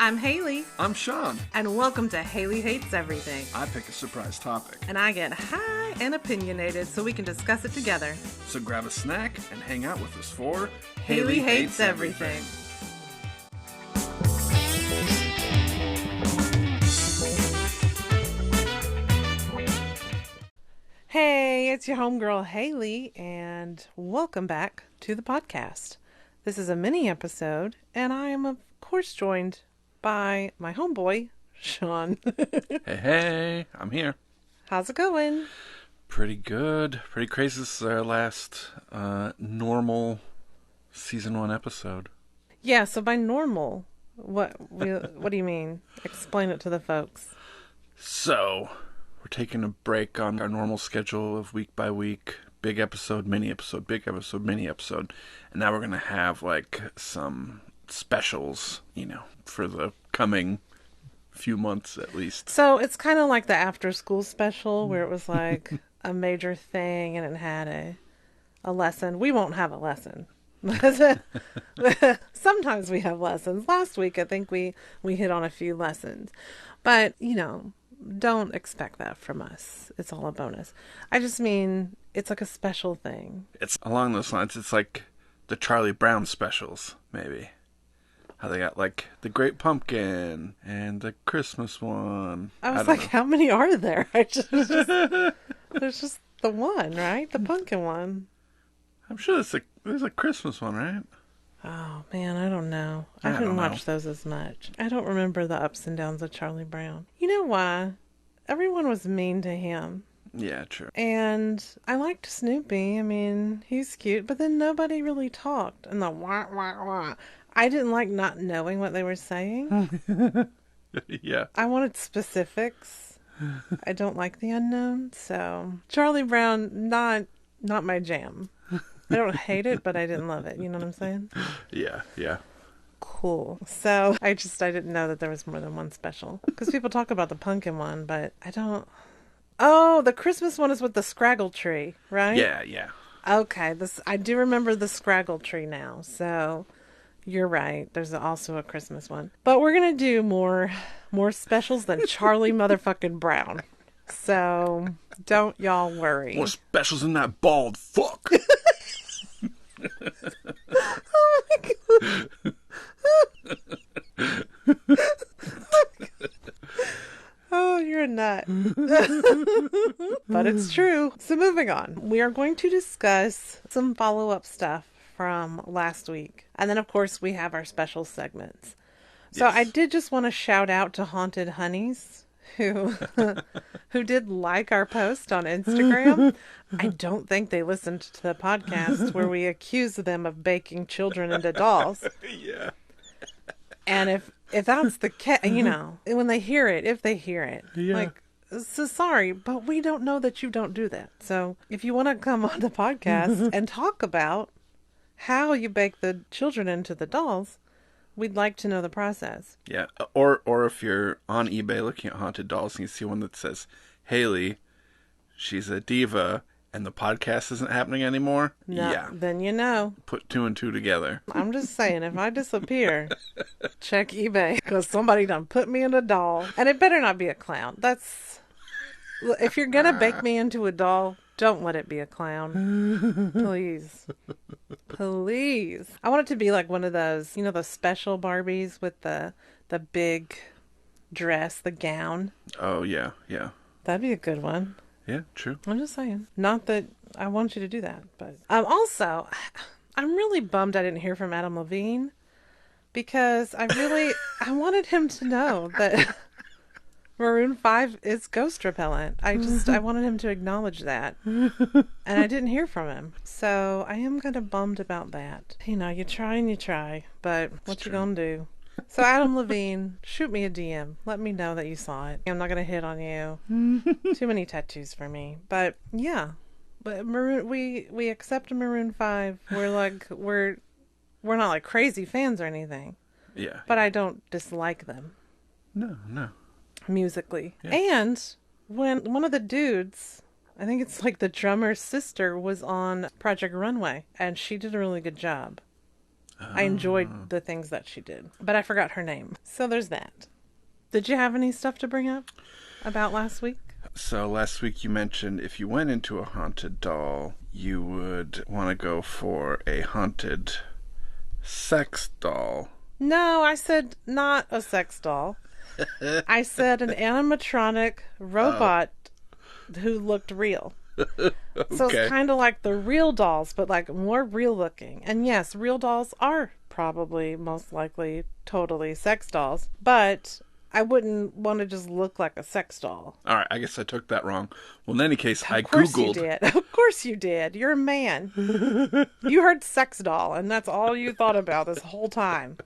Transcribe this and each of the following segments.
I'm Hailey. I'm Sean. And welcome to Hailey Hates Everything. I pick a surprise topic. And I get high and opinionated so we can discuss it together. So grab a snack and hang out with us for Hailey Hates Everything. Hey, it's your homegirl Hailey, and welcome back to the podcast. This is a mini episode, and I am of course joined by my homeboy, Sean. Hey, I'm here. How's it going? Pretty good. Pretty crazy. This is our last normal season 1 episode. Yeah, so by normal, what do you mean? Explain it to the folks. So, we're taking a break on our normal schedule of week by week. Big episode, mini episode, big episode, mini episode. And now we're going to have like some specials, for the coming few months at least. So it's kind of like the after school special where it was like a major thing and it had a lesson. We won't have a lesson. Sometimes we have lessons. Last week I think we hit on a few lessons. But, don't expect that from us. It's all a bonus. I just mean it's like a special thing. It's along those lines. It's like the Charlie Brown specials, maybe. How they got like the Great Pumpkin and the Christmas one. I was like, how many are there? There's just the one, right? The pumpkin one. I'm sure there's a Christmas one, right? Oh, man, I don't know. I didn't watch those as much. I don't remember the ups and downs of Charlie Brown. You know why? Everyone was mean to him. Yeah, true. And I liked Snoopy. I mean, he's cute, but then nobody really talked. And the wah, wah, wah. I didn't like not knowing what they were saying. Yeah. I wanted specifics. I don't like the unknown, so Charlie Brown, not my jam. I don't hate it, but I didn't love it. You know what I'm saying? Yeah. Cool. So I didn't know that there was more than one special. Because people talk about the pumpkin one, but I don't. Oh, the Christmas one is with the Scraggle tree, right? Yeah. Okay, I do remember the Scraggle tree now, so you're right. There's also a Christmas one. But we're going to do more specials than Charlie motherfucking Brown. So don't y'all worry. More specials than that bald fuck. Oh my God. Oh, you're a nut. But it's true. So moving on. We are going to discuss some follow-up stuff from last week. And then, of course, we have our special segments. So yes. I did just want to shout out to Haunted Honeys, who did like our post on Instagram. I don't think they listened to the podcast where we accused them of baking children into dolls. Yeah. And if that's the case, when they hear it, if they hear it, yeah. So sorry, but we don't know that you don't do that. So if you want to come on the podcast and talk about how you bake the children into the dolls, we'd like to know the process. Yeah, or if you're on eBay looking at haunted dolls and you see one that says, Hailey, she's a diva, and the podcast isn't happening anymore, no, yeah. Then you know. Put 2 and 2 together. I'm just saying, if I disappear, check eBay, because somebody done put me in a doll. And it better not be a clown. If you're going to bake me into a doll, don't let it be a clown. Please. Please. I want it to be like one of those, those special Barbies with the big dress, the gown. Oh, yeah. That'd be a good one. Yeah, true. I'm just saying. Not that I want you to do that, but also, I'm really bummed I didn't hear from Adam Levine, because I wanted him to know that Maroon 5 is ghost repellent. I wanted him to acknowledge that. And I didn't hear from him. So I am kind of bummed about that. You try and you try, but what you gonna do? So Adam Levine, shoot me a DM. Let me know that you saw it. I'm not going to hit on you. Too many tattoos for me. But yeah. But we accept Maroon 5. We're not like crazy fans or anything. Yeah. But I don't dislike them. No. Musically. Yeah. And when one of the dudes, I think it's like the drummer's sister, was on Project Runway, and she did a really good job. I enjoyed the things that she did, but I forgot her name. So there's that. Did you have any stuff to bring up about last week? So last week you mentioned if you went into a haunted doll, you would want to go for a haunted sex doll. No, I said not a sex doll. I said an animatronic robot who looked real. Okay. So it's kind of like the real dolls, but like more real looking. And yes, real dolls are probably most likely totally sex dolls, but I wouldn't want to just look like a sex doll. All right, I guess I took that wrong. Well, in any case, I Of course Googled. you did. Of course you did. You're a man. You heard sex doll, and that's all you thought about this whole time.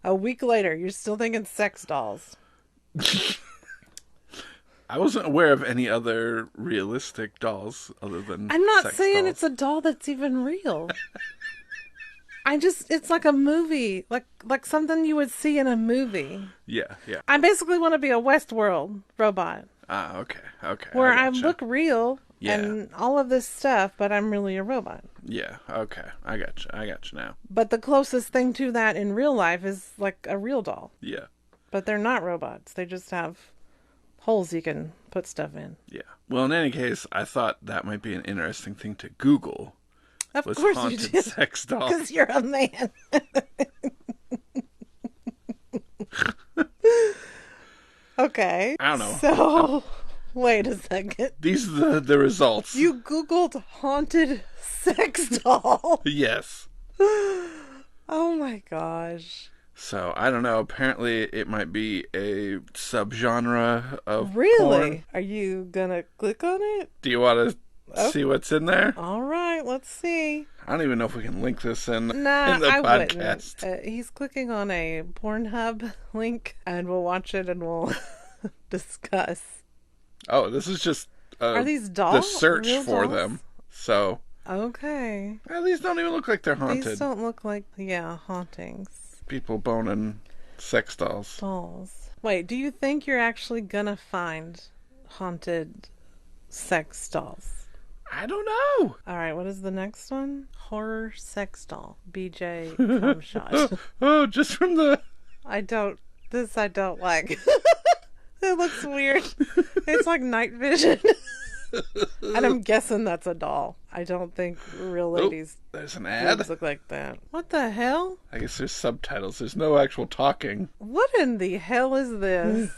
A week later, you're still thinking sex dolls. I wasn't aware of any other realistic dolls other than I'm not sex saying dolls. it's a doll that's even real. It's like a movie, like something you would see in a movie. Yeah, yeah. I basically want to be a Westworld robot. Ah, okay, okay. Where I gotcha. look real Yeah. and all of this stuff, but I'm really a robot. Yeah, okay. I got you now. But the closest thing to that in real life is like a real doll. Yeah, But they're not robots. They just have holes you can put stuff in. yeah. Well, in any case, I thought that might be an interesting thing to Google. Of Was course you haunted did. sex doll. Because you're a man. Okay. I don't know. So, wait a second. These are the results. You Googled haunted sex doll. Yes. Oh my gosh. So, I don't know. Apparently, it might be a subgenre of Really? porn. Are you gonna click on it? Do you want to see what's in there? All right, let's see. I don't even know if we can link this in, Nah, in the I podcast. wouldn't. He's clicking on a Pornhub link, and we'll watch it and we'll discuss. Oh, this is just Are these the dolls? search Real for dolls? them. So, Okay. well, these don't even look like they're haunted. These don't look like, hauntings. People boning sex dolls. Dolls. Wait, do you think you're actually gonna find haunted sex dolls? I don't know. All right, what is the next one? Horror sex doll. BJ cum shot. Oh, just from the... I don't like. It looks weird. It's like night vision. And I'm guessing that's a doll. I don't think real ladies' There's an ad. boobs look like that. What the hell? I guess there's subtitles. There's no actual talking. What in the hell is this?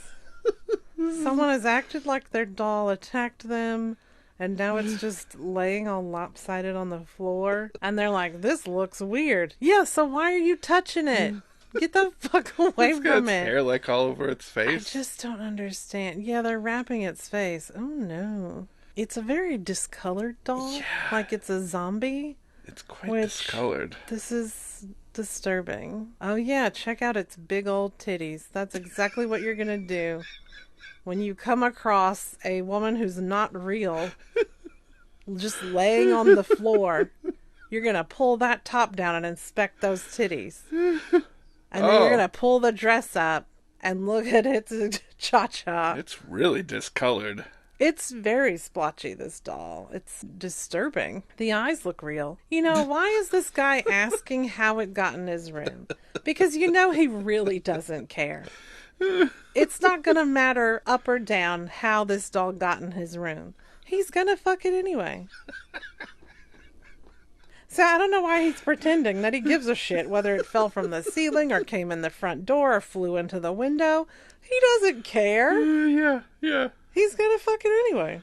Someone has acted like their doll attacked them, and now it's just laying all lopsided on the floor. And they're like, this looks weird. Yeah, so why are you touching it? Get the fuck away It's got from its it. hair like all over its I face. just don't understand. Yeah, they're wrapping its face. Oh no. It's a very discolored doll. Yeah. Like it's a zombie. It's quite Which- discolored. This is disturbing. Oh yeah, check out its big old titties. That's exactly what you're gonna do when you come across a woman who's not real, just laying on the floor. You're gonna pull that top down and inspect those titties. And then you're gonna pull the dress up and look at its cha-cha. It's really discolored. It's very splotchy, this doll. It's disturbing. The eyes look real. You know, why is this guy asking how it got in his room? Because you know he really doesn't care. It's not gonna matter up or down how this doll got in his room. He's gonna fuck it anyway. So I don't know why he's pretending that he gives a shit whether it fell from the ceiling or came in the front door or flew into the window. He doesn't care. Yeah. He's gonna fuck it anyway.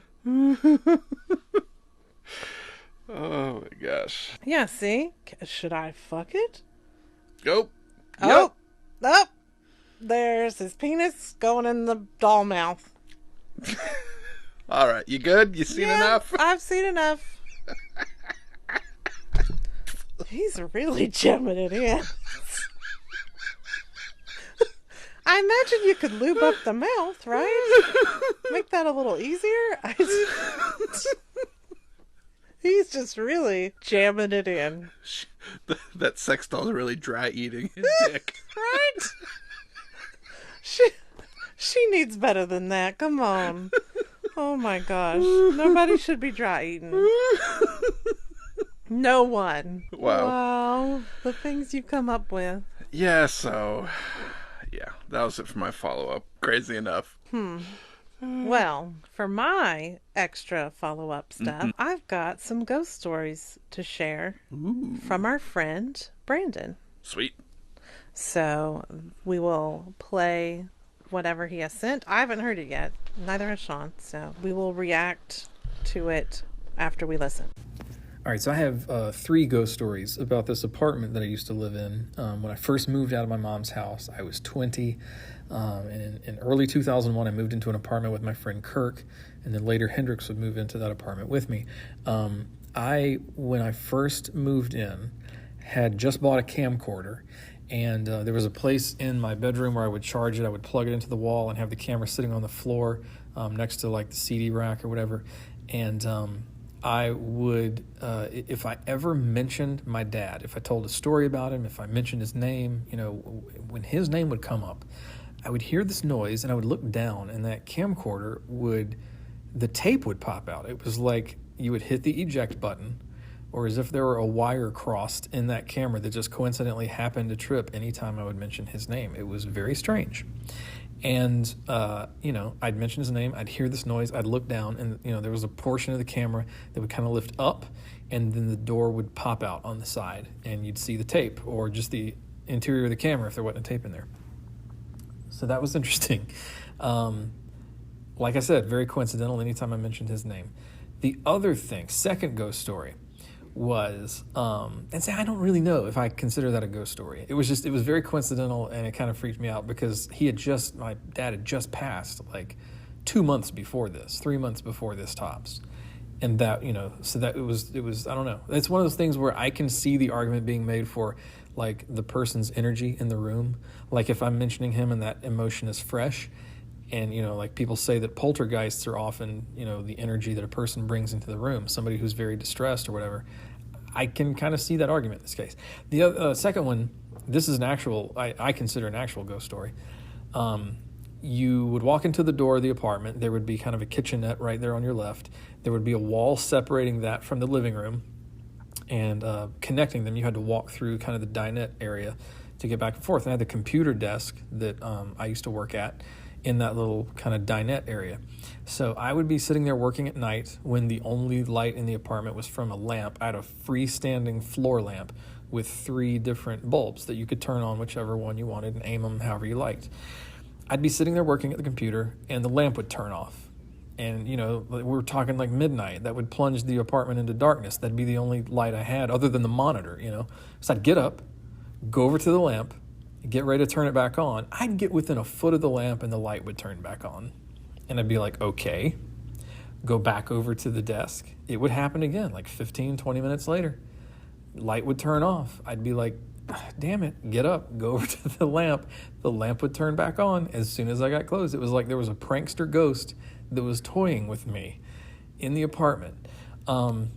Oh my gosh. Yeah, see? Should I fuck it? Go. Oh! Oh! There's his penis going in the doll mouth. All right, you good? You seen enough? I've seen enough. He's really jamming it in. I imagine you could lube up the mouth, right? Make that a little easier. He's just really jamming it in. That sex doll's really dry eating his dick. Right? She needs better than that. Come on. Oh my gosh. Nobody should be dry eating. No one. Wow. Wow. The things you come up with. Yeah, so, yeah, that was it for my follow-up. Crazy enough. Well, for my extra follow-up stuff, I've got some ghost stories to share Ooh. from our friend Brandon. Sweet. So we will play whatever he has sent. I haven't heard it yet. Neither has Sean. So we will react to it after we listen. All right, so I have 3 ghost stories about this apartment that I used to live in. When I first moved out of my mom's house, I was 20. And in early 2001, I moved into an apartment with my friend Kirk, and then later Hendrix would move into that apartment with me. When I first moved in, had just bought a camcorder, and there was a place in my bedroom where I would charge it. I would plug it into the wall and have the camera sitting on the floor next to like the CD rack or whatever. And I would, if I ever mentioned my dad, if I told a story about him, if I mentioned his name, when his name would come up, I would hear this noise and I would look down, and that camcorder the tape would pop out. It was like you would hit the eject button, or as if there were a wire crossed in that camera that just coincidentally happened to trip anytime I would mention his name. It was very strange. And, I'd mention his name, I'd hear this noise, I'd look down, and, there was a portion of the camera that would kind of lift up, and then the door would pop out on the side, and you'd see the tape, or just the interior of the camera if there wasn't a tape in there. So that was interesting. Like I said, very coincidental anytime I mentioned his name. The other thing, second ghost story, was, I don't really know if I consider that a ghost story. It was very coincidental, and it kind of freaked me out because my dad had just passed like 2 months before this, 3 months before this tops. And that, so that it was, I don't know. It's one of those things where I can see the argument being made for like the person's energy in the room. Like if I'm mentioning him and that emotion is fresh, and, like people say that poltergeists are often, the energy that a person brings into the room, somebody who's very distressed or whatever. I can kind of see that argument in this case. The second one, this is I consider an actual ghost story. You would walk into the door of the apartment. There would be kind of a kitchenette right there on your left. There would be a wall separating that from the living room, and connecting them, you had to walk through kind of the dinette area to get back and forth. And I had the computer desk that I used to work at in that little kind of dinette area. So I would be sitting there working at night when the only light in the apartment was from a lamp. I had a freestanding floor lamp with 3 different bulbs that you could turn on whichever one you wanted and aim them however you liked. I'd be sitting there working at the computer, and the lamp would turn off. And, we were talking like midnight. That would plunge the apartment into darkness. That'd be the only light I had other than the monitor, So I'd get up, go over to the lamp, get ready to turn it back on. I'd get within a foot of the lamp and the light would turn back on. And I'd be like, okay, go back over to the desk. It would happen again, like 15, 20 minutes later. Light would turn off. I'd be like, damn it, get up, go over to the lamp. The lamp would turn back on as soon as I got close. It was like there was a prankster ghost that was toying with me in the apartment. And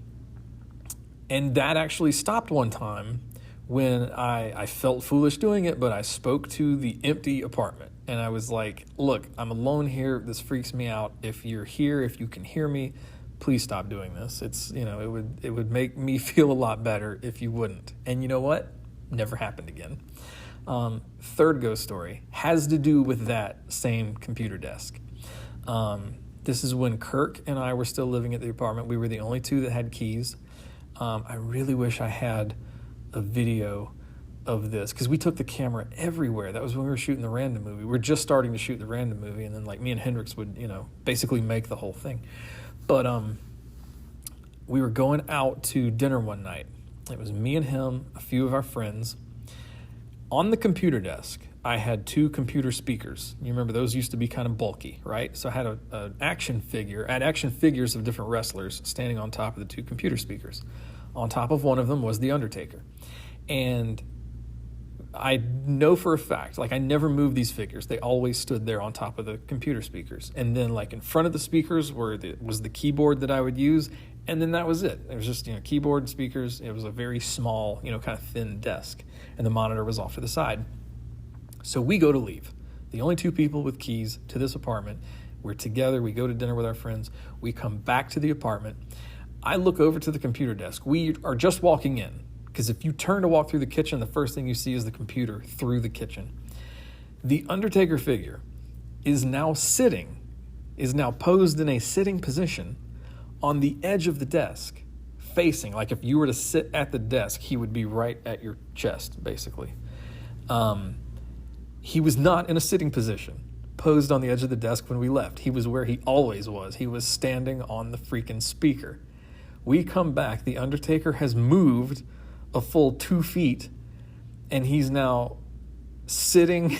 that actually stopped one time when I felt foolish doing it, but I spoke to the empty apartment. And I was like, look, I'm alone here. This freaks me out. If you're here, if you can hear me, please stop doing this. It's, it would make me feel a lot better if you wouldn't. And you know what? Never happened again. Third ghost story has to do with that same computer desk. This is when Kirk and I were still living at the apartment. We were the only 2 that had keys. I really wish I had a video of this, because we took the camera everywhere. That was when we were shooting the random movie. We were just starting to shoot the random movie, and then like me and Hendrix would, basically make the whole thing. But we were going out to dinner one night. It was me and him, a few of our friends. On the computer desk, I had 2 computer speakers. You remember those used to be kind of bulky, right? So I had an action figure. I had action figures of different wrestlers standing on top of the 2 computer speakers. On top of one of them was The Undertaker. And I know for a fact, like I never moved these figures. They always stood there on top of the computer speakers. And then like in front of the speakers was the keyboard that I would use. And then that was it. It was just, keyboard, speakers. It was a very small, kind of thin desk. And the monitor was off to the side. So we go to leave. The only 2 people with keys to this apartment. We're together. We go to dinner with our friends. We come back to the apartment. I look over to the computer desk. We are just walking in, because if you turn to walk through the kitchen, the first thing you see is the computer through the kitchen. The Undertaker figure is now posed in a sitting position on the edge of the desk, facing, like if you were to sit at the desk, he would be right at your chest, basically. He was not in a sitting position, posed on the edge of the desk when we left. He was where he always was. He was standing on the freaking speaker. We come back, the Undertaker has moved a full 2 feet, and he's now sitting,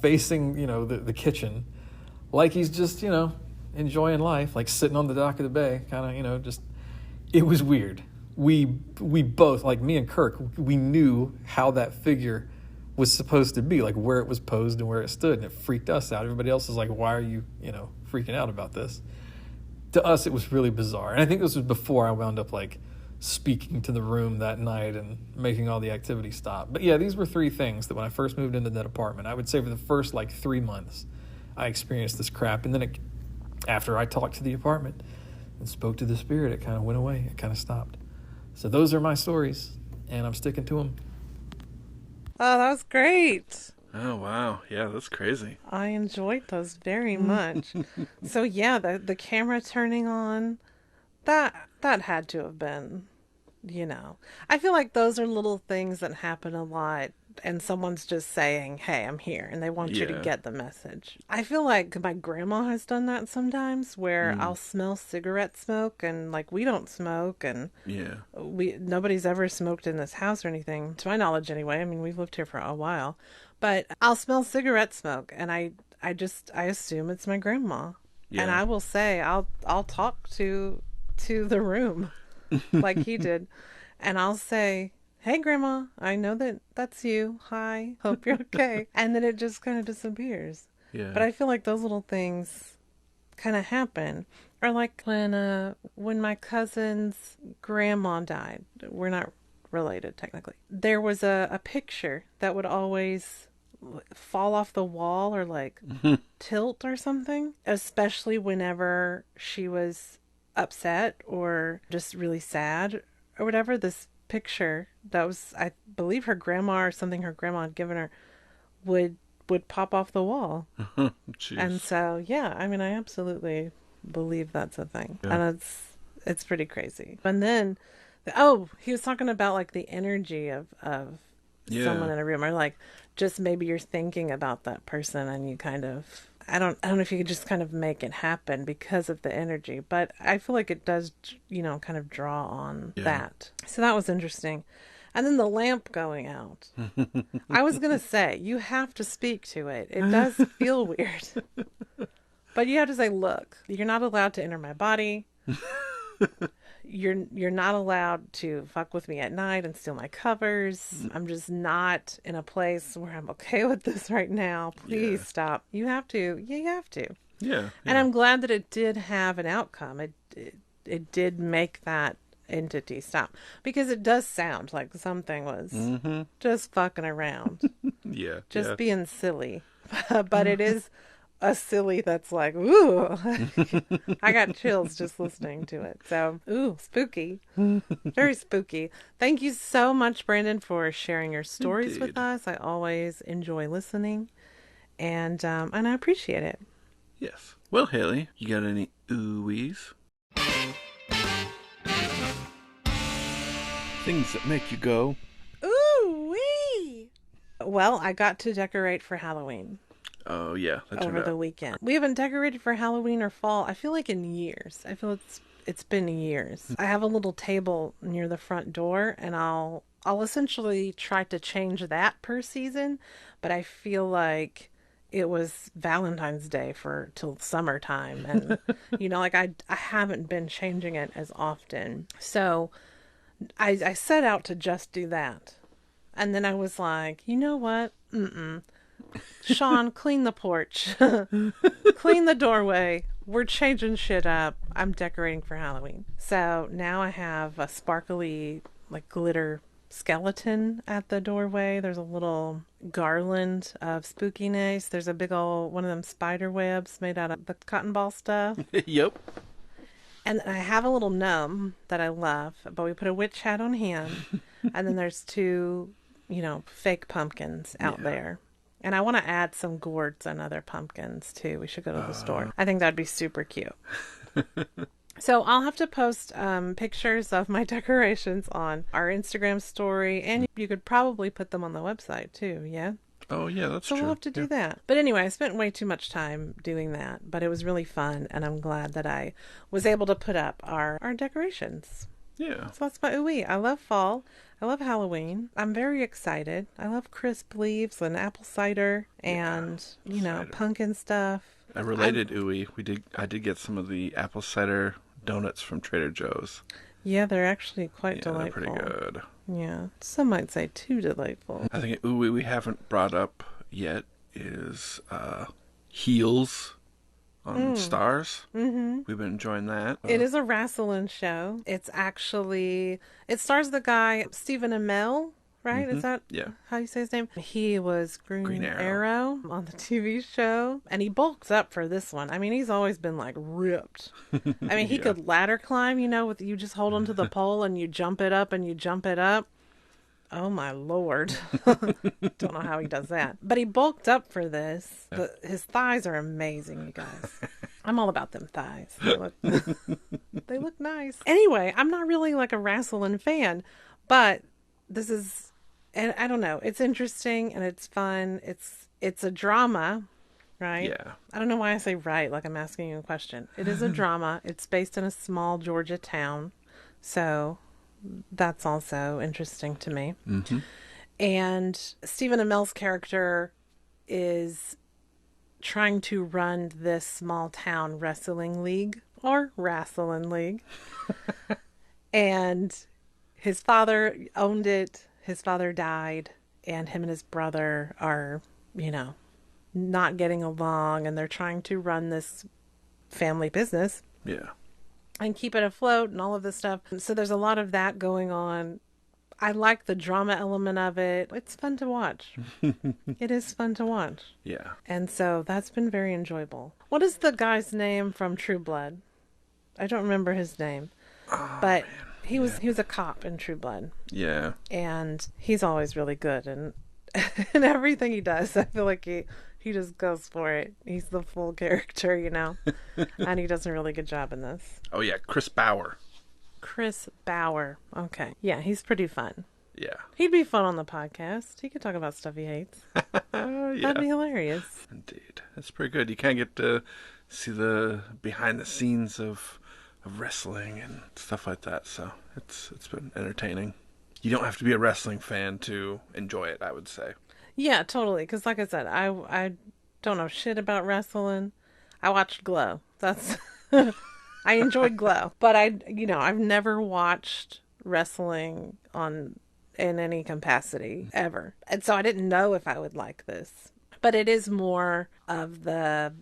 facing, the kitchen, like he's just, enjoying life, like sitting on the dock of the bay, kind of, just, it was weird. We both, like me and Kirk, we knew how that figure was supposed to be, like where it was posed and where it stood, and it freaked us out. Everybody else is like, why are you, freaking out about this? To us, it was really bizarre. And I think this was before I wound up like speaking to the room that night and making all the activity stop. But yeah, these were 3 things that when I first moved into that apartment, I would say for the first like 3 months, I experienced this crap. And then after I talked to the apartment and spoke to the spirit, it kind of went away. It kind of stopped. So those are my stories, and I'm sticking to them. Oh, that was great. Oh, wow. Yeah, that's crazy. I enjoyed those very much. So yeah, the camera turning on, that had to have been, I feel like those are little things that happen a lot, and someone's just saying, hey, I'm here, and they want you to get the message. I feel like my grandma has done that sometimes, where I'll smell cigarette smoke, and like we don't smoke, and nobody's ever smoked in this house or anything, to my knowledge anyway. I mean, we've lived here for a while, but I'll smell cigarette smoke, and I assume it's my grandma. And I will say, I'll talk to the room like he did, and I'll say, hey grandma, I know that's you, hi, hope you're okay. And then it just kind of disappears. But I feel like those little things kind of happen. Or like when my cousin's grandma died, we're not related technically, there was a picture that would always fall off the wall or like tilt or something, especially whenever she was upset or just really sad or whatever. This picture that was, I believe, her grandma or something her grandma had given her would pop off the wall. And so I mean, I absolutely believe that's a thing. And it's pretty crazy. And then he was talking about like the energy of someone in a room, or like just maybe you're thinking about that person and you kind of, I don't know if you could just kind of make it happen because of the energy, but I feel like it does, kind of draw on that. So that was interesting. And then the lamp going out. I was going to say, you have to speak to it. It does feel weird. But you have to say, look, you're not allowed to enter my body. You're not allowed to fuck with me at night and steal my covers. I'm just not in a place where I'm okay with this right now. Please stop. You have to. You have to. Yeah. And I'm glad that it did have an outcome. It did make that entity stop, because it does sound like something was just fucking around. Just being silly. But it is a silly that's like, ooh, I got chills just listening to it. So, ooh, spooky. Very spooky. Thank you so much, Brandon, for sharing your stories with us. I always enjoy listening, and I appreciate it. Yes. Well, Hailey, you got any ooh-wees? Things that make you go, ooh-wee! Well, I got to decorate for Halloween. Oh, yeah. Over the weekend. We haven't decorated for Halloween or fall, I feel like, in years. I feel it's been years. I have a little table near the front door, and I'll essentially try to change that per season, but I feel like it was Valentine's Day till summertime, and like I haven't been changing it as often. So I set out to just do that. And then I was like, you know what? Sean, clean the porch. Clean the doorway. We're changing shit up. I'm decorating for Halloween. So now I have a sparkly, like, glitter skeleton at the doorway. There's a little garland of spookiness. There's a big old one of them spider webs made out of the cotton ball stuff. Yep. And I have a little gnome that I love, but we put a witch hat on him. And then there's two, fake pumpkins out there. And I want to add some gourds and other pumpkins too. We should go to the store. I think that'd be super cute. So I'll have to post pictures of my decorations on our Instagram story, and you could probably put them on the website too, yeah? Oh, yeah, that's true. So we'll have to do that. But anyway, I spent way too much time doing that, but it was really fun, and I'm glad that I was able to put up our decorations. Yeah. So that's my Ooooh Weees. I love fall. I love Halloween. I'm very excited. I love crisp leaves and apple cider and, cider. pumpkin stuff. A related Ooooh Weees, I did get some of the apple cider donuts from Trader Joe's. Yeah, they're actually quite delightful. They're pretty good. Yeah, some might say too delightful. I think Ooooh Weees we haven't brought up yet is Heels on Starz. Mm-hmm. We've been enjoying that. It is a wrestling show. It stars the guy Stephen Amell, right? Mm-hmm. Is that how you say his name? He was Green Arrow on the TV show, and he bulks up for this one. I mean, he's always been like ripped. I mean, he could ladder climb, with you just hold onto the pole and you jump it up and you jump it up. Oh my Lord. Don't know how he does that. But he bulked up for this. His thighs are amazing, you guys. I'm all about them thighs. They look nice. Anyway, I'm not really like a wrestling fan, but this is, and I don't know, it's interesting and it's fun. It's a drama, right? Yeah. I don't know why I say right, like I'm asking you a question. It is a drama. It's based in a small Georgia town. So that's also interesting to me. Mm-hmm. And Stephen Amell's character is trying to run this small town wrestling league or wrestling league. And his father owned it. His father died, and him and his brother are, not getting along, and they're trying to run this family business. Yeah. And keep it afloat and all of this stuff. So there's a lot of that going on. I like the drama element of it. It's fun to watch. It is fun to watch. Yeah. And so that's been very enjoyable. What is the guy's name from True Blood? I don't remember his name. But he was a cop in True Blood. Yeah. And he's always really good and in everything he does. I feel like he just goes for it. He's the full character, and he does a really good job in this. Oh, yeah. Chris Bauer. Chris Bauer. Okay. Yeah, he's pretty fun. Yeah. He'd be fun on the podcast. He could talk about stuff he hates. That'd be hilarious. Indeed. That's pretty good. You kind of get to see the behind the scenes of wrestling and stuff like that. So it's been entertaining. You don't have to be a wrestling fan to enjoy it, I would say. Yeah, totally. Because like I said, I don't know shit about wrestling. I watched Glow. That's I enjoyed Glow, but I've never watched wrestling in any capacity ever, and so I didn't know if I would like this. But it is more of the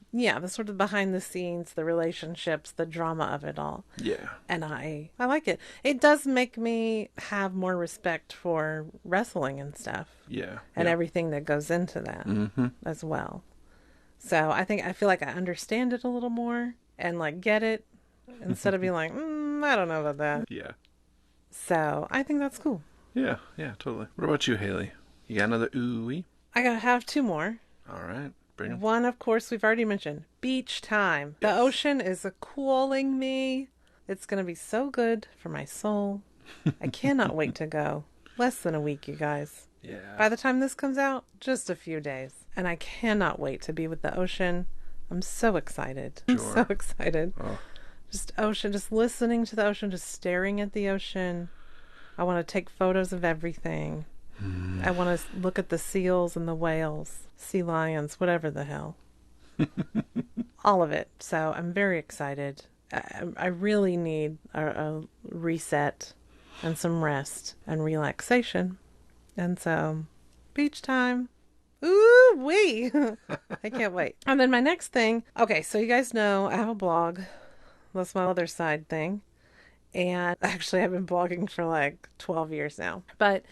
sort of behind the scenes, the relationships, the drama of it all. Yeah. And I like it. It does make me have more respect for wrestling and stuff. Yeah. And everything that goes into that as well. So I feel like I understand it a little more and like get it instead of being like, I don't know about that. Yeah. So I think that's cool. Yeah, totally. What about you, Hailey? You got another Ooooh Weees? I gotta have two more. All right, bring them. One, of course, we've already mentioned. Beach time. Yes. The ocean is calling me. It's going to be so good for my soul. I cannot wait to go. Less than a week, you guys. Yeah. By the time this comes out, just a few days. And I cannot wait to be with the ocean. I'm so excited. Sure. I'm so excited. Oh. Just ocean, just listening to the ocean, just staring at the ocean. I want to take photos of everything. I want to look at the seals and the whales, sea lions, whatever the hell. All of it. So I'm very excited. I really need a reset and some rest and relaxation. And so, beach time. Ooh wee! I can't wait. And then my next thing. Okay, so you guys know I have a blog. That's my other side thing. And actually, I've been blogging for like 12 years now. But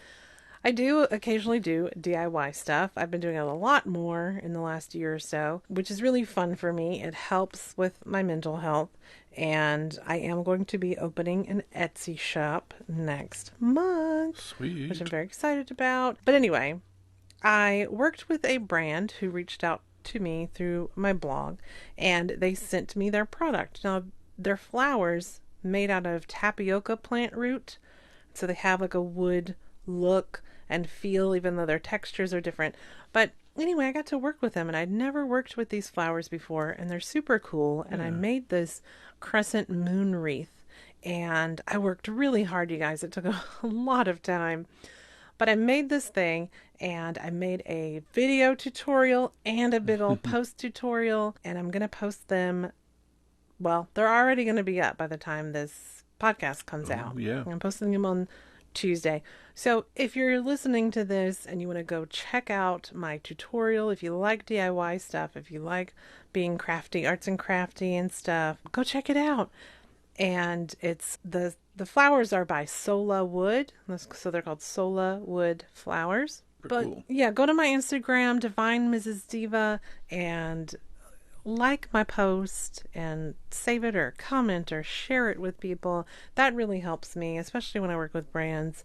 I do occasionally do DIY stuff. I've been doing it a lot more in the last year or so, which is really fun for me. It helps with my mental health. And I am going to be opening an Etsy shop next month, which I'm Sweet. very excited about. But anyway, I worked with a brand who reached out to me through my blog, and they sent me their product. Now, they're flowers made out of tapioca plant root, so they have like a wood look and feel, even though their textures are different. But anyway, I got to work with them, and I'd never worked with these flowers before, and they're super cool. And I Yeah. made this crescent moon wreath, and I worked really hard, you guys. It took a lot of time. But I made this thing, and I made a video tutorial and a big old post tutorial, and I'm going to post them. Well, they're already going to be up by the time this podcast comes Oh, out. yeah. I'm posting them on Tuesday. So if you're listening to this and you want to go check out my tutorial, if you like DIY stuff, if you like being crafty, arts and crafty and stuff, go check it out. And it's the flowers are by Sola Wood, so they're called Sola Wood flowers. Super But cool. yeah, go to my Instagram, Divine Mrs. Diva, and like my post and save it or comment or share it with people. That really helps me, especially when I work with brands,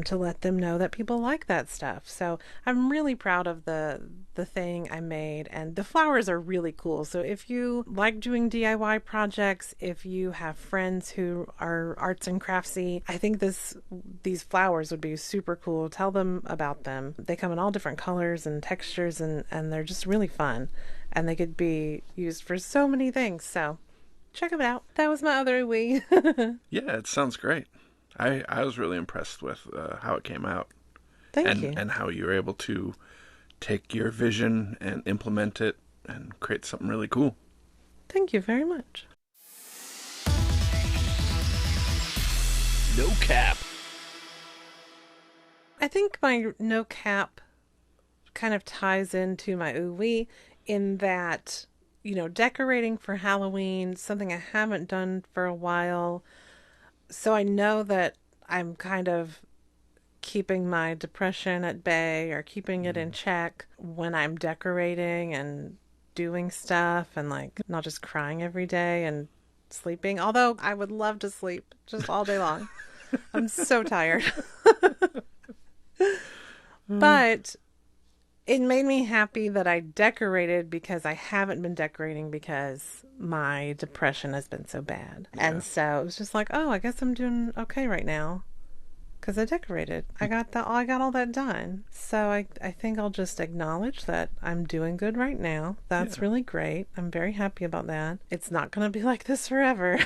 to let them know that people like that stuff. So I'm really proud of the thing I made, and the flowers are really cool. So if you like doing DIY projects, if you have friends who are arts and craftsy, I think these flowers would be super cool. Tell them about them. They come in all different colors and textures, and they're just really fun. And they could be used for so many things. So check them out. That was my other wee. Yeah, it sounds great. I was really impressed with how it came out. Thank you. And how you were able to take your vision and implement it and create something really cool. Thank you very much. No cap. I think my no cap kind of ties into my ooh wee in that, decorating for Halloween, something I haven't done for a while. So I know that I'm kind of keeping my depression at bay or keeping it in check when I'm decorating and doing stuff and like not just crying every day and sleeping. Although I would love to sleep just all day long. I'm so tired. But it made me happy that I decorated because I haven't been decorating because my depression has been so bad. Yeah. And so it was just like, oh, I guess I'm doing okay right now because I decorated. I got all that done. So I think I'll just acknowledge that I'm doing good right now. That's Yeah. really great. I'm very happy about that. It's not going to be like this forever.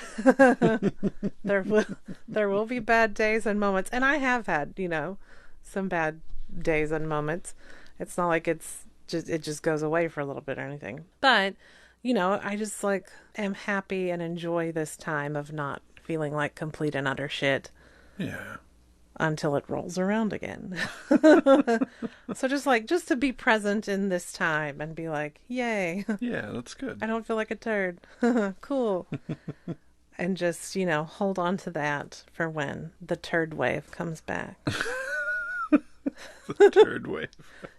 There will be bad days and moments, and I have had, some bad days and moments. It's not like it just goes away for a little bit or anything. But, I just like am happy and enjoy this time of not feeling like complete and utter shit Yeah. until it rolls around again. So just to be present in this time and be like, yay, Yeah, that's good. I don't feel like a turd. Cool. And just, hold on to that for when the turd wave comes back. The turd wave.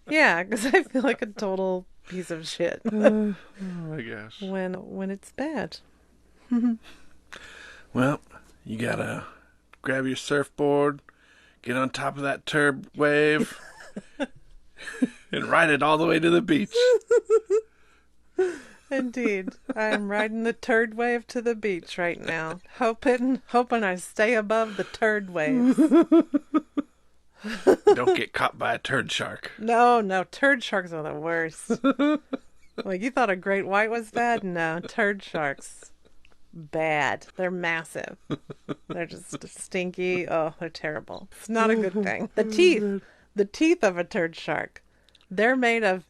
Yeah, because I feel like a total piece of shit Oh my gosh. when it's bad. Well, you gotta grab your surfboard, get on top of that turd wave, and ride it all the way to the beach. Indeed. I am riding the turd wave to the beach right now, hoping I stay above the turd waves. Don't get caught by a turd shark. No, turd sharks are the worst. Like, you thought a great white was bad? No, turd sharks. Bad. They're massive. They're just stinky. Oh, they're terrible. It's not a good thing. The teeth of a turd shark, they're made of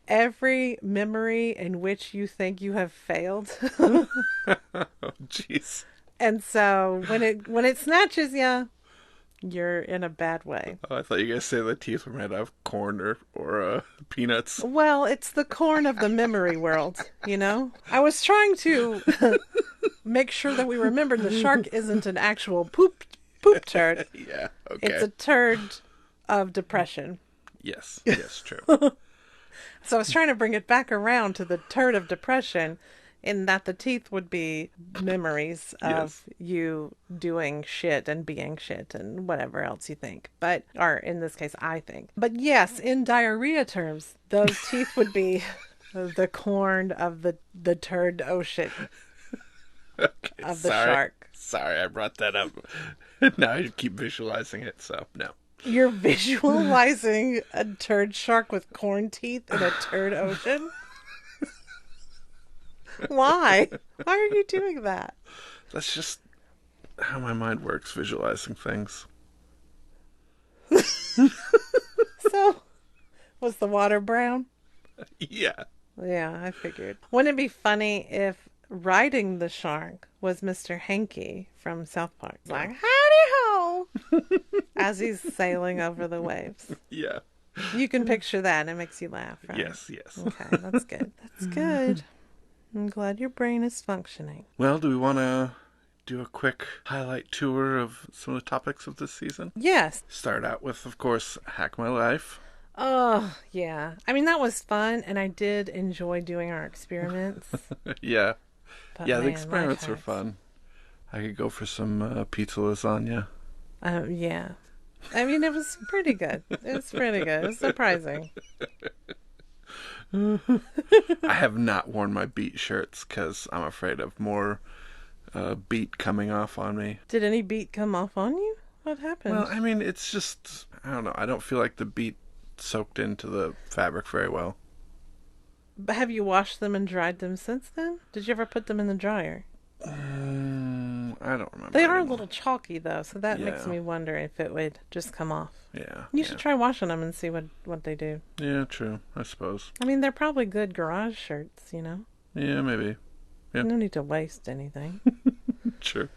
every memory in which you think you have failed. Oh, jeez. And so when it snatches you, you're in a bad way. Oh, I thought you guys said the teeth were made out of corn or peanuts. Well, it's the corn of the memory world, I was trying to make sure that we remembered the shark isn't an actual poop turd. Yeah, okay. It's a turd of depression. Yes, true. So I was trying to bring it back around to the turd of depression In that the teeth would be memories of Yes. you doing shit and being shit and whatever else you think. But, or in this case, I think. But yes, in diarrhea terms, those teeth would be the corn of the turd ocean Okay, of the sorry. shark. Sorry, I brought that up. Now I keep visualizing it, so no. You're visualizing a turd shark with corn teeth in a turd ocean? Why? Why are you doing that? That's just how my mind works, visualizing things. So, was the water brown? Yeah. Yeah, I figured. Wouldn't it be funny if riding the shark was Mr. Hanky from South Park? It's like, howdy ho! As he's sailing over the waves. Yeah. You can picture that and it makes you laugh, right? Yes, yes. Okay, that's good. That's good. I'm glad your brain is functioning. Well, do we want to do a quick highlight tour of some of the topics of this season? Yes. Start out with, of course, Hack My Life. Oh, yeah. I mean, that was fun, and I did enjoy doing our experiments. Yeah. But Yeah, the man, experiments life were hacks. fun. I could go for some pizza lasagna. Yeah. I mean, it was pretty good. It was pretty good. It was surprising. I have not worn my beat shirts because I'm afraid of more beat coming off on me. Did any beat come off on you? What happened? Well, I mean, it's just, I don't know. I don't feel like the beat soaked into the fabric very well. But have you washed them and dried them since then? Did you ever put them in the dryer? I don't remember. They are a anymore. little chalky, though, so that makes Yeah. me wonder if it would just come off. Yeah. You should try washing them and see what they do. Yeah, true. I suppose. I mean, they're probably good garage shirts, you know? Yeah, maybe. Yeah. No need to waste anything. True.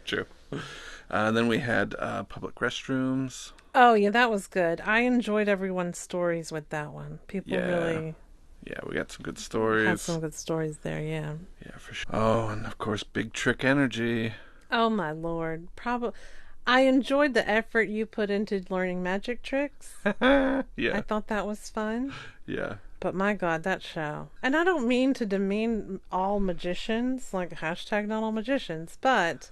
Then we had public restrooms. Oh, yeah, that was good. I enjoyed everyone's stories with that one. People Yeah. really Yeah, we got some good had stories. some good stories there, yeah. Yeah, for sure. Oh, and of course, Big Trick Energy. Oh, my Lord. I enjoyed the effort you put into learning magic tricks. I Yeah, thought that was fun. yeah. But my God, that show. And I don't mean to demean all magicians, like hashtag not all magicians, but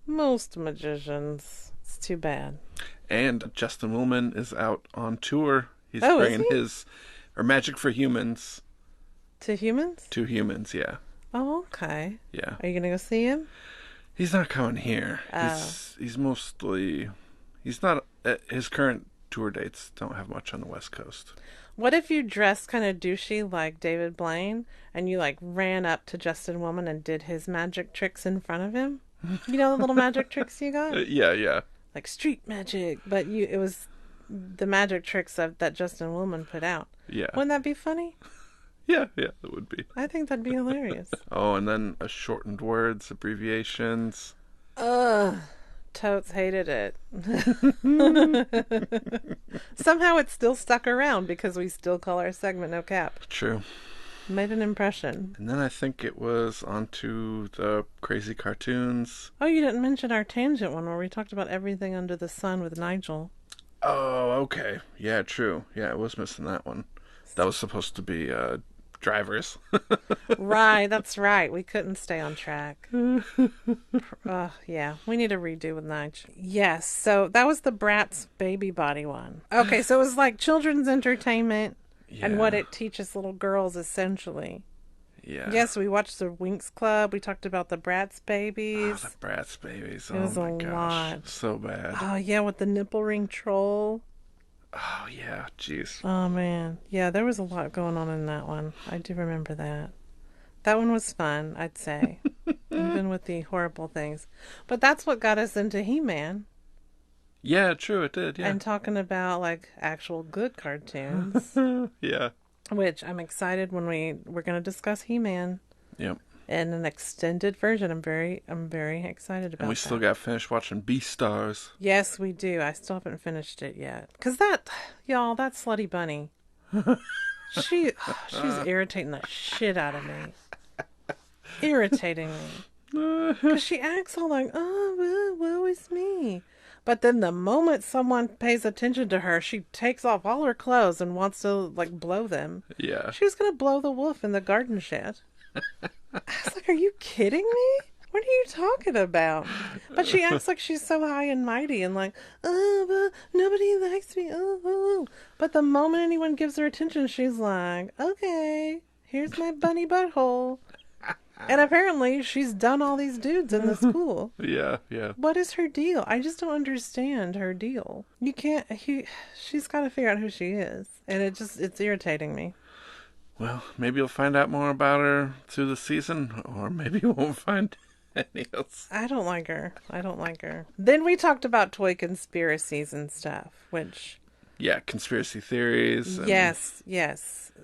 most magicians. It's too bad. And Justin Willman is out on tour. He's Oh, is bringing he? his, or Magic for Humans To humans? to humans, yeah. Oh, okay. Yeah. Are you going to go see him? He's not coming here. Oh. He's mostly, he's not, his current tour dates don't have much on the West Coast. What if you dressed kind of douchey like David Blaine and you like ran up to Justin Woman and did his magic tricks in front of him? You know the little magic tricks you got? Yeah. Like street magic, but it was the magic tricks that Justin Woman put out. Yeah. Wouldn't that be funny? Yeah, it would be. I think that'd be hilarious. Oh, and then shortened words, abbreviations. Ugh. Totes hated it. Somehow it still stuck around because we still call our segment No Cap. True. Made an impression. And then I think it was onto the crazy cartoons. Oh, you didn't mention our tangent one where we talked about everything under the sun with Nigel. Oh, okay. Yeah, true. Yeah, I was missing that one. That was supposed to be drivers. Right, that's right. We couldn't stay on track. Yeah, we need a redo with Nigel. Yes, so that was the Bratz baby body one. Okay, so it was like children's entertainment and what it teaches little girls essentially. Yeah. Yes, we watched the Winx Club. We talked about the Bratz Oh, babies. the Bratz babies. It was Oh my a gosh. lot. So bad. Oh, yeah, with the nipple ring troll. Oh, yeah. Jeez. Oh, man. Yeah, there was a lot going on in that one. I do remember that. That one was fun, I'd say. Even with the horrible things. But that's what got us into He-Man. Yeah, true. It did. Yeah. And talking about, like, actual good cartoons. Yeah. Which I'm excited when we're going to discuss He-Man Yep. in an extended version. I'm very excited about And we that. still got finished watching Beastars. Yes, we do. I still haven't finished it yet. Because y'all, that slutty bunny. She's irritating the shit out of me. Irritating me. Because she acts all like, oh, woe is me. But then the moment someone pays attention to her, she takes off all her clothes and wants to, like, blow them. Yeah. She was going to blow the wolf in the garden shed. I was like, are you kidding me? What are you talking about? But she acts like she's so high and mighty and like, oh, but nobody likes me. Oh, oh. But the moment anyone gives her attention, she's like, okay, here's my bunny butthole. And apparently she's done all these dudes in the school. Yeah, yeah. What is her deal? I just don't understand her deal. You can't, she's got to figure out who she is. And it's irritating me. Well, maybe you'll find out more about her through the season, or maybe you won't find any else. I don't like her. Then we talked about toy conspiracies and stuff, which... Yeah, conspiracy theories. And Yes.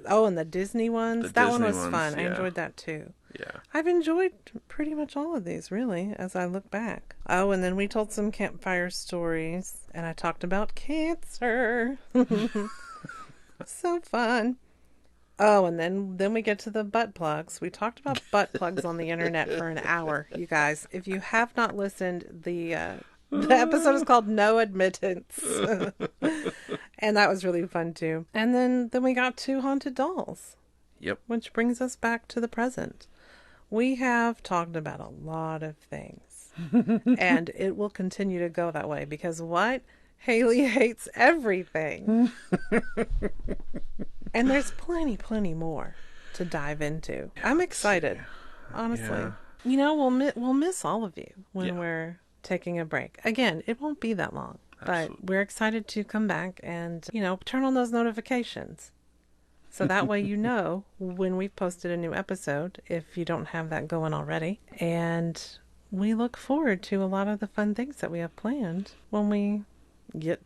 Oh, and the Disney ones. That one was fun. Yeah. I enjoyed that too. Yeah. I've enjoyed pretty much all of these, really, as I look back. Oh, and then we told some campfire stories, and I talked about cancer. So fun. Oh, and then we get to the butt plugs. We talked about butt plugs on the internet for an hour, you guys. If you have not listened, the episode is called No Admittance. And that was really fun too. And then we got to haunted dolls. Yep. Which brings us back to the present. We have talked about a lot of things. And it will continue to go that way because what? Hailey hates everything. And there's plenty more to dive into. I'm excited, honestly. Yeah. You know, we'll miss all of you when we're taking a break. Again, it won't be that long. Absolutely. But we're excited to come back and, turn on those notifications. So that way you know when we've posted a new episode, if you don't have that going already. And we look forward to a lot of the fun things that we have planned when we get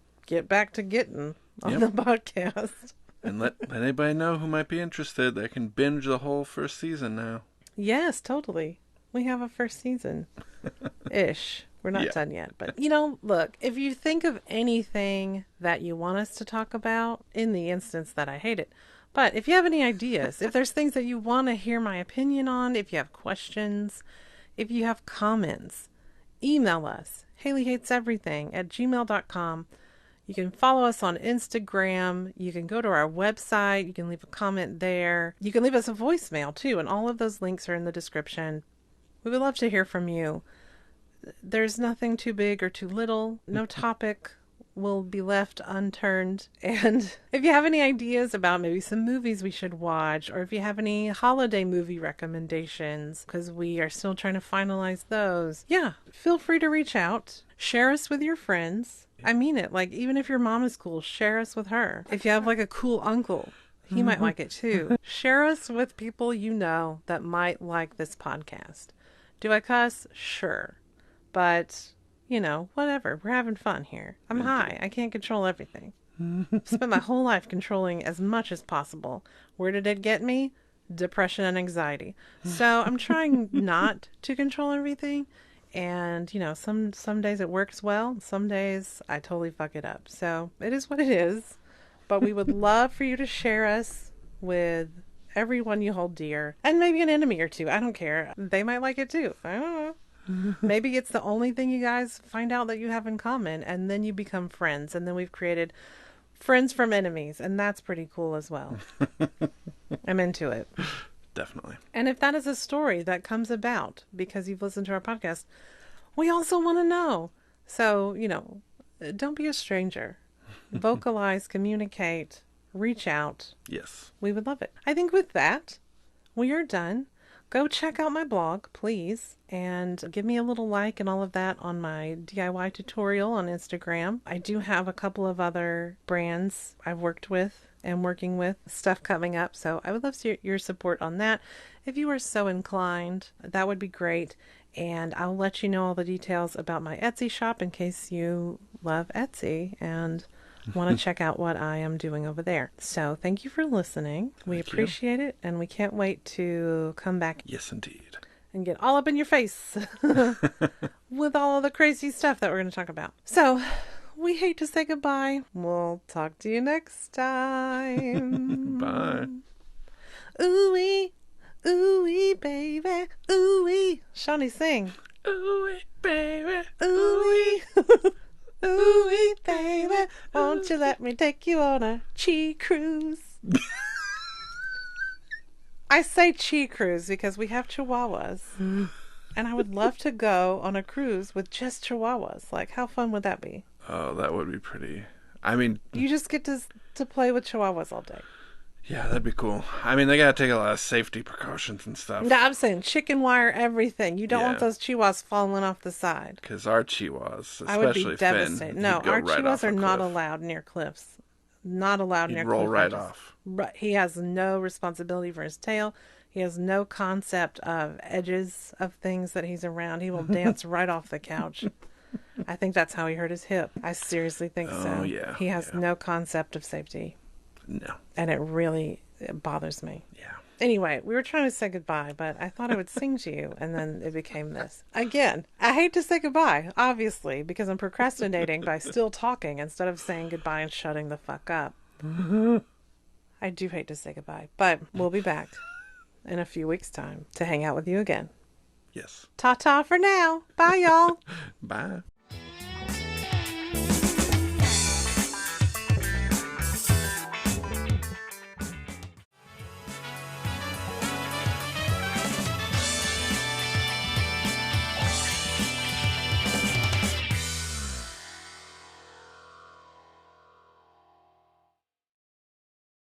back to getting on the podcast. And let anybody know who might be interested. They can binge the whole first season now. Yes, totally. We have a first season. Ish. We're not done yet. But, look, if you think of anything that you want us to talk about, in the instance that I hate it, but if you have any ideas, if there's things that you want to hear my opinion on, if you have questions, if you have comments, email us, HaileyHatesEverything@gmail.com. You can follow us on Instagram. You can go to our website. You can leave a comment there. You can leave us a voicemail too, and all of those links are in the description. We would love to hear from you. There's nothing too big or too little. No topic will be left unturned. And if you have any ideas about maybe some movies we should watch, or if you have any holiday movie recommendations, because we are still trying to finalize those, feel free to reach out. Share us with your friends. I mean it. Like, even if your mom is cool, share us with her. If you have like a cool uncle, he might like it too. Share us with people you know that might like this podcast. Do I cuss? Sure. But, whatever. We're having fun here. I'm high. I can't control everything. I've spent my whole life controlling as much as possible. Where did it get me? Depression and anxiety. So I'm trying not to control everything. And, some days it works well. Some days I totally fuck it up. So it is what it is. But we would love for you to share us with everyone you hold dear. And maybe an enemy or two. I don't care. They might like it too. I don't know. Maybe it's the only thing you guys find out that you have in common, and then you become friends, and then we've created friends from enemies, and that's pretty cool as well. I'm into it. Definitely. And if that is a story that comes about because you've listened to our podcast, we also want to know. So, don't be a stranger. Vocalize, communicate, reach out. Yes. We would love it. I think with that, we are done. Go check out my blog, please, and give me a little like and all of that on my DIY tutorial on Instagram. I do have a couple of other brands I've worked with and working with, stuff coming up, so I would love your support on that. If you are so inclined, that would be great, and I'll let you know all the details about my Etsy shop in case you love Etsy and want to check out what I am doing over there. So thank you for listening. We appreciate it, and we can't wait to come back. Yes, indeed. And get all up in your face with all of the crazy stuff that we're going to talk about. So we hate to say goodbye. We'll talk to you next time. Bye. Ooh-wee, ooh-wee, baby, ooh-wee. Shawnee, sing. Ooh-wee, baby, Ooh-wee. Ooh-wee, baby, won't you let me take you on a cheek cruise? I say chi cruise because we have chihuahuas. And I would love to go on a cruise with just chihuahuas. Like, how fun would that be? Oh, that would be pretty. I mean, You just get to play with chihuahuas all day. yeah, that'd be cool. I mean, they gotta take a lot of safety precautions and stuff. No, I'm saying chicken wire, everything. You don't want Yeah. those chihuahuas falling off the side. Because our chihuahuas, I would be especially devastated. Finn, No, he'd go our right chihuahuas off a are not cliff. allowed near cliffs. Not allowed He'd near roll cliff right edges. off. Right. He has no responsibility for his tail. He has no concept of edges of things that he's around. He will dance right off the couch. I think that's how he hurt his hip. I seriously think so. Oh, yeah, He has yeah. no concept of safety. No. And it bothers me. Yeah. Anyway, we were trying to say goodbye, but I thought I would sing to you, and then it became this. Again, I hate to say goodbye, obviously, because I'm procrastinating by still talking instead of saying goodbye and shutting the fuck up. I do hate to say goodbye, but we'll be back in a few weeks' time to hang out with you again. Yes. Ta-ta for now. Bye, y'all. Bye.